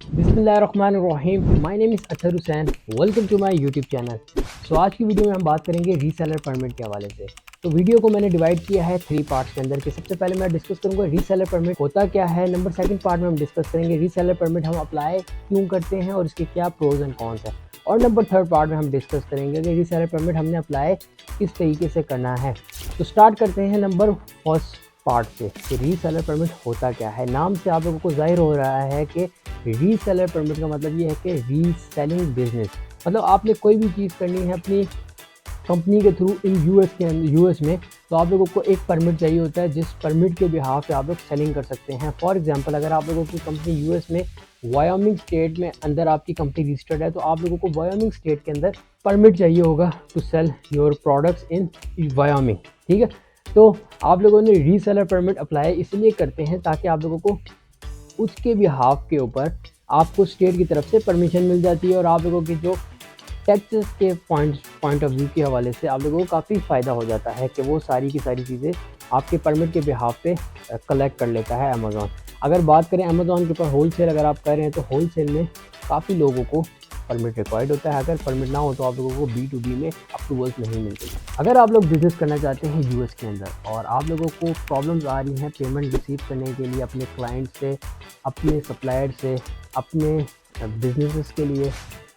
बिस्मिल्लाहिर्रहमानिर्रहीम। My name is Athar Hussain. Welcome to my YouTube channel. So आज की वीडियो में हम बात करेंगे रीसेलर परमिट के हवाले से। तो वीडियो को मैंने डिवाइड किया है 3 पार्ट्स के अंदर कि सबसे पहले मैं डिस्कस करूंगा रीसेलर परमिट होता क्या है। नंबर सेकंड पार्ट में हम डिस्कस करेंगे रीसेलर परमिट हम अप्लाई क्यों करते हैं और इसके क्या प्रोज एंड कॉन्स है। और नंबर थर्ड पार्ट में हम डिस्कस करेंगे कि रीसेलर परमिट हमने अप्लाई किस तरीके से करना है। तो स्टार्ट करते हैं नंबर फर्स्ट पार्ट से कि रीसेलर परमिट होता क्या है। नाम से आप लोगों को जाहिर हो रहा है कि रीसेलर परमिट का मतलब ये है कि रीसेलिंग बिजनेस, मतलब आपने कोई भी चीज़ करनी है अपनी कंपनी के थ्रू इन यूएस में, तो आप लोगों को एक परमिट चाहिए होता है जिस परमिट के बिहाफ पे आप लोग सेलिंग कर सकते हैं। फॉर एग्जांपल, अगर आप लोगों की कंपनी यूएस में वायोमिंग स्टेट में अंदर आपकी कंपनी रजिस्टर्ड है, तो आप लोगों को वायोमिंग स्टेट के अंदर परमिट चाहिए होगा to sell your products in Wyoming. ठीक है, तो आप लोगों ने रीसेलर परमिट अप्लाई इसलिए करते हैं ताकि आप लोगों को उसके बिहाफ के ऊपर आपको स्टेट की तरफ से परमिशन मिल जाती है और आप लोगों की जो टैक्सेस के पॉइंट ऑफ व्यू के हवाले से आप लोगों को काफ़ी फ़ायदा हो जाता है कि वो सारी की सारी चीज़ें आपके परमिट के बिहाफ पे कलेक्ट कर लेता है अमेज़ॉन। अगर बात करें अमेज़ॉन के ऊपर होलसेल अगर आप कर रहे हैं तो होलसेल में काफ़ी लोगों को परमिट रिक्वायर्ड होता है। अगर परमिट ना हो तो आप लोगों को B2B में अप्रूवल्स नहीं मिलते। अगर आप लोग बिज़नेस करना चाहते हैं यूएस के अंदर और आप लोगों को प्रॉब्लम्स आ रही हैं पेमेंट रिसीव करने के लिए अपने क्लाइंट से, अपने सप्लायर से, अपने बिजनेसेस के लिए,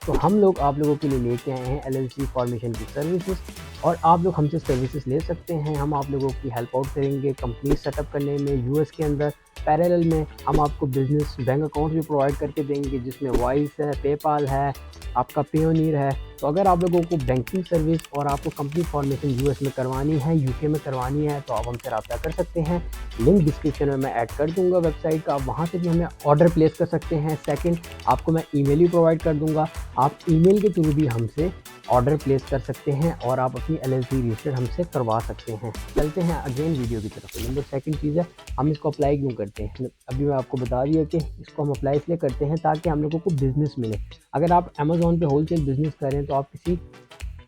तो हम लोग आप लोगों के लिए लेके आए हैं LLC फॉर्मेशन की सर्विसेज और आप लोग हमसे सर्विसेज ले सकते हैं। हम आप लोगों की हेल्प आउट करेंगे कंपनी सेटअप करने में यूएस के अंदर। पैरेलल में हम आपको बिजनेस बैंक अकाउंट भी प्रोवाइड करके देंगे जिसमें वाइस है, पेपाल है, आपका पेयोनियर है। तो अगर आप लोगों को बैंकिंग सर्विस और आपको कंपनी फॉर्मेशन यूएस में करवानी है, यूके में करवानी है, तो आप हमसे रब्ता कर सकते हैं। लिंक डिस्क्रिप्शन में मैं ऐड कर दूंगा वेबसाइट का, आप वहाँ से भी हमें ऑर्डर प्लेस कर सकते हैं। सेकंड, आपको मैं ईमेल भी प्रोवाइड कर दूंगा, आप ईमेल के थ्रू भी हमसे ऑर्डर प्लेस कर सकते हैं और आप अपनी LLC रजिस्टर हमसे करवा सकते हैं। चलते हैं अगेन वीडियो की तरफ। नंबर सेकंड चीज़ है हम इसको अप्लाई क्यों करते हैं। अभी मैं आपको बता दिया कि इसको हम अप्लाई इसलिए करते हैं ताकि हम लोगों को बिज़नेस मिले। अगर आप अमेज़ॉन पे होलसेल बिज़नेस कर रहे हैं तो आप किसी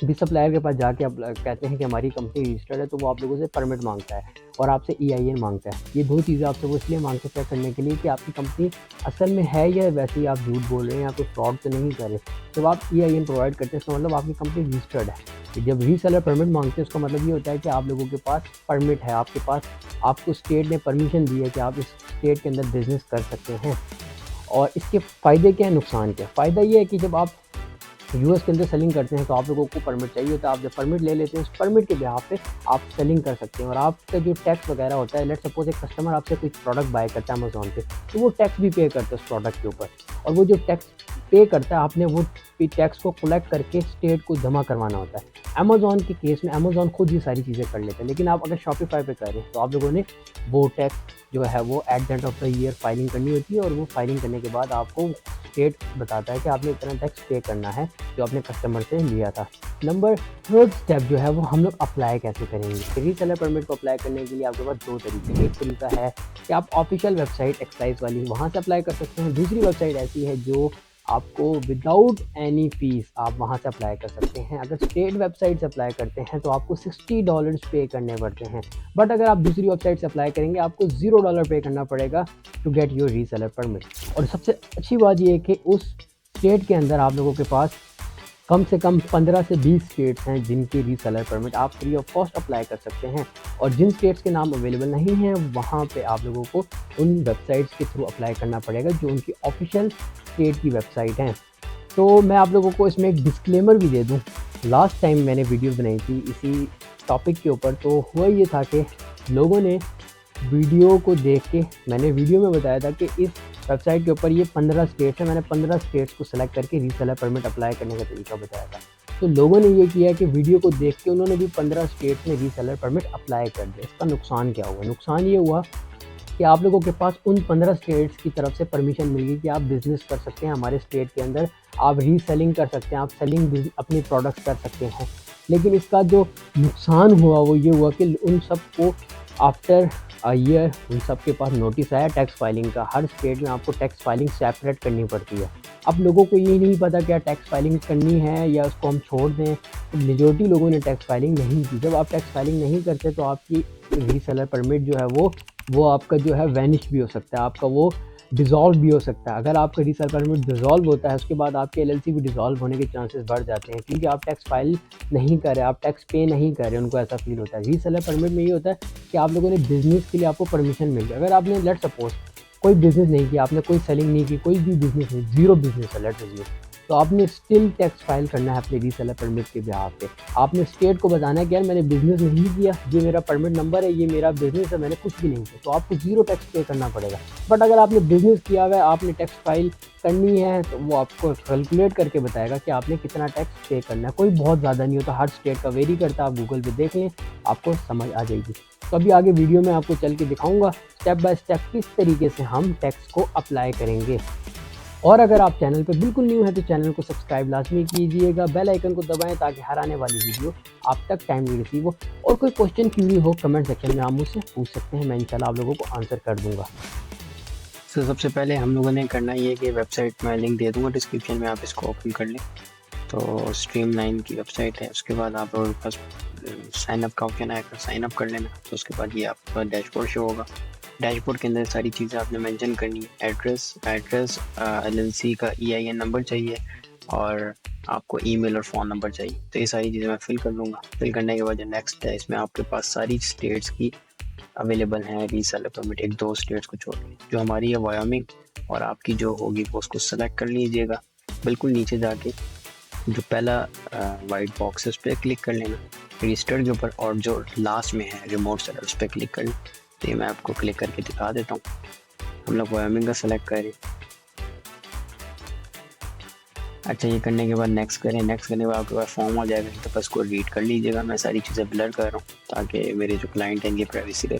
भी सप्लायर के पास जाके आप कहते हैं कि हमारी कंपनी रजिस्टर्ड है, तो वो आप लोगों से परमिट मांगता है और आपसे EIN मांगता है। ये दो चीज़ें आपसे वो इसलिए मांगते चेक करने के लिए कि आपकी कंपनी असल में है या वैसे ही आप झूठ बोल रहे हैं या कोई फ्रॉड तो नहीं कर रहे। जब आप EIN प्रोवाइड करते हैं इसका मतलब आपकी कंपनी रजिस्टर्ड है। जब रीसेलर परमिट मांगते हैं उसका मतलब ये होता है कि आप लोगों के पास परमिट है, आपके पास आपको स्टेट ने परमिशन दी है कि आप इस स्टेट के अंदर बिजनेस कर सकते हैं। और इसके फ़ायदे क्या है, नुकसान क्या है। फ़ायदा ये है कि जब आप यूएस के अंदर सेलिंग करते हैं तो आप लोगों को परमिट चाहिए होता है। आप जब परमिट ले लेते हैं उस परमिट के बिहाफ पे आप सेलिंग कर सकते हैं और आपका जो टैक्स वगैरह होता है, लेट सपोज एक कस्टमर आपसे कोई प्रोडक्ट बाय करता है अमेज़ॉन पे, तो वो टैक्स भी पे करता है उस प्रोडक्ट के ऊपर और वो जो टैक्स पे करता है आपने वो टैक्स को कलेक्ट करके स्टेट को जमा करवाना होता है। अमेज़ॉन के केस में अमेज़ॉन खुद ये सारी चीज़ें कर लेते हैं, लेकिन आप अगर शॉपिफाई पे कर रहे हैं तो आप लोगों ने वो टैक्स जो है वो at the end of the year filing करनी होती है और वो फाइलिंग करने के बाद आपको स्टेट बताता है कि आपने इतना टैक्स पे करना है जो आपने कस्टमर से लिया था। नंबर थर्ड स्टेप जो है वो हम लोग अप्लाई कैसे करेंगे। रीसेलर परमिट को अप्लाई करने के लिए आपके पास दो तरीके। एक तरीका है कि आप ऑफिशियल वेबसाइट एक्साइज वाली वहाँ से अप्लाई कर सकते हैं। दूसरी वेबसाइट ऐसी है जो आपको विदाउट एनी फीस आप वहाँ से अप्लाई कर सकते हैं। अगर स्टेट वेबसाइट से अप्लाई करते हैं तो आपको $60 पे करने पड़ते हैं, बट अगर आप दूसरी वेबसाइट से अप्लाई करेंगे आपको $0 पे करना पड़ेगा to get your reseller permit. और सबसे अच्छी बात यह है कि उस स्टेट के अंदर आप लोगों के पास कम से कम 15 से 20 स्टेट्स हैं जिनकी रीसेलर परमिट आप फ्री ऑफ कॉस्ट अप्लाई कर सकते हैं और जिन स्टेट्स के नाम अवेलेबल नहीं हैं वहाँ पे आप लोगों को उन वेबसाइट्स के थ्रू अप्लाई करना पड़ेगा जो उनकी ऑफिशियल स्टेट की वेबसाइट हैं। तो मैं आप लोगों को इसमें एक डिस्क्लेमर भी दे दूँ। लास्ट टाइम मैंने वीडियो बनाई थी इसी टॉपिक के ऊपर, तो हुआ ये था कि लोगों ने वीडियो को देख के, मैंने वीडियो में बताया था कि इस वेबसाइट के ऊपर ये 15 स्टेट्स हैं, मैंने 15 स्टेट्स को सेलेक्ट करके रीसेलर परमिट अप्लाई करने का तरीका बताया था। तो लोगों ने ये किया कि वीडियो को देख के उन्होंने भी 15 स्टेट्स में रीसेलर परमिट अप्लाई कर दिया। इसका नुकसान क्या हुआ? नुकसान ये हुआ कि आप लोगों के पास उन 15 स्टेट्स की तरफ से परमिशन मिल गई कि आप बिज़नेस कर सकते हैं हमारे स्टेट के अंदर, आप रीसेलिंग कर सकते हैं, आप सेलिंग अपने प्रोडक्ट्स कर सकते हैं। लेकिन इसका जो नुकसान हुआ वो ये हुआ कि उन सबको आफ्टर ईयर उन सब के पास नोटिस आया टैक्स फाइलिंग का। हर स्टेट में आपको टैक्स फाइलिंग सेपरेट करनी पड़ती है। अब लोगों को ये नहीं पता क्या टैक्स फाइलिंग करनी है या उसको हम छोड़ दें। तो मेजॉरिटी लोगों ने टैक्स फाइलिंग नहीं की। जब आप टैक्स फाइलिंग नहीं करते तो आपकी रीसेलर परमिट जो है वो आपका जो है वैनिश भी हो सकता है, आपका वो डिज़ोल्व भी हो सकता है। अगर आपका रीसेलर परमिट डिज़ोल्व होता है उसके बाद आपके एलएलसी भी डिज़ोल्व होने के चांसेस बढ़ जाते हैं, क्योंकि आप टैक्स फाइल नहीं कर रहे, आप टैक्स पे नहीं कर रहे, उनको ऐसा फील होता है। रीसेलर परमिट में ये होता है कि आप लोगों ने बिज़नेस के लिए आपको परमिशन मिल गई। अगर आपने लेट्स सपोज कोई बिज़नेस नहीं किया, आपने कोई सेलिंग नहीं की, कोई भी बिज़नेस नहीं, ज़ीरो बिज़नेस है लेट्स अज्यूम, तो आपने स्टिल टैक्स फाइल करना है अपने रीसेलर परमिट के बिहाफ पे। आपने स्टेट को बताना है कि यार मैंने बिज़नेस नहीं किया, ये मेरा परमिट नंबर है, ये मेरा बिज़नेस है, मैंने कुछ भी नहीं किया, तो आपको ज़ीरो टैक्स पे करना पड़ेगा। बट अगर आपने बिज़नेस किया हुआ है, आपने टैक्स फाइल करनी है, तो वो आपको कैलकुलेट करके बताएगा कि आपने कितना टैक्स पे करना है। कोई बहुत ज़्यादा नहीं होता, हर स्टेट का वेरी करता है, आप गूगल पे देख लें, आपको समझ आ जाएगी। तो अभी आगे वीडियो में आपको चल के दिखाऊंगा स्टेप बाय स्टेप किस तरीके से हम टैक्स को अप्लाई करेंगे। और अगर आप चैनल पे बिल्कुल न्यू है तो चैनल को सब्सक्राइब लाजमी कीजिएगा, बेल आइकन को दबाएं ताकि हर आने वाली वीडियो आप तक टाइमली रिसीव हो। और कोई क्वेश्चन क्यूरी हो कमेंट सेक्शन में आप मुझसे पूछ सकते हैं, मैं इंशाल्लाह आप लोगों को आंसर कर दूंगा। तो सबसे पहले हम लोगों ने करना ये है कि वेबसाइट में लिंक दे दूंगा डिस्क्रिप्शन में, आप इसको ओपन कर लें। तो स्ट्रीमलाइन की वेबसाइट है, उसके बाद आप लोगों के पास साइन अप का ऑप्शन आएगा, साइन अप कर लेना। तो उसके बाद ये आपका डैशबोर्ड शो होगा। डैशबोर्ड के अंदर सारी चीज़ें आपने मेंशन करनी है। एड्रेस एलएलसी का EIN नंबर चाहिए और आपको ईमेल और फ़ोन नंबर चाहिए। तो ये सारी चीज़ें मैं फिल कर लूँगा। फिल करने के बाद जो नेक्स्ट है, इसमें आपके पास सारी स्टेट्स की अवेलेबल हैं रीसेलर परमिट, एक दो स्टेट्स को छोड़ के। जो हमारी है वायोमिंग, और आपकी जो होगी वो उसको सेलेक्ट कर लीजिएगा। बिल्कुल नीचे जाके जो पहला वाइट बॉक्स है उस पर क्लिक कर लेना रजिस्टर्ड के ऊपर, और जो लास्ट में है रिमोट सेलर उस पर क्लिक कर लें। तो ये मैं आपको क्लिक करके दिखा देता हूँ। हम लोग वायोमिंग का सेलेक्ट करें। अच्छा, ये करने के बाद नेक्स्ट करें। नेक्स्ट करने के बाद आपके पास फॉर्म आ जाएगा, तो बस को रीड कर लीजिएगा। मैं सारी चीज़ें ब्लर कर रहा हूँ ताकि मेरे जो क्लाइंट हैं ये प्राइवेसी रहे।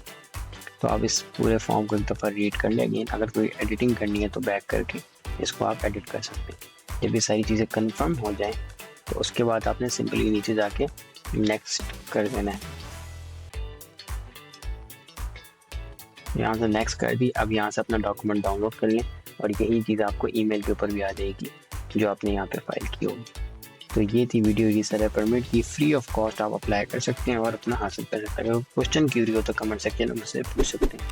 तो आप इस पूरे फॉर्म को एक दफ़ा रीड कर लें। अगेन अगर कोई एडिटिंग करनी है तो बैक करके इसको आप एडिट कर सकते हैं। जब ये सारी चीज़ें कंफर्म हो जाएं तो उसके बाद आपने सिंपली नीचे जाके नेक्स्ट कर देना है। यहाँ से नेक्स्ट कर दी। अब यहाँ से अपना डॉक्यूमेंट डाउनलोड कर लें और यही चीज़ आपको ईमेल के ऊपर भी आ जाएगी जो आपने यहाँ पे फाइल की होगी। तो ये थी वीडियो रीसेलर परमिट की। फ्री ऑफ कॉस्ट आप अप्लाई कर सकते हैं और अपना हासिल कर सकते हैं। अगर क्वेश्चन क्यूरी हो तो कमेंट सेक्शन में मुझसे पूछ सकते हैं।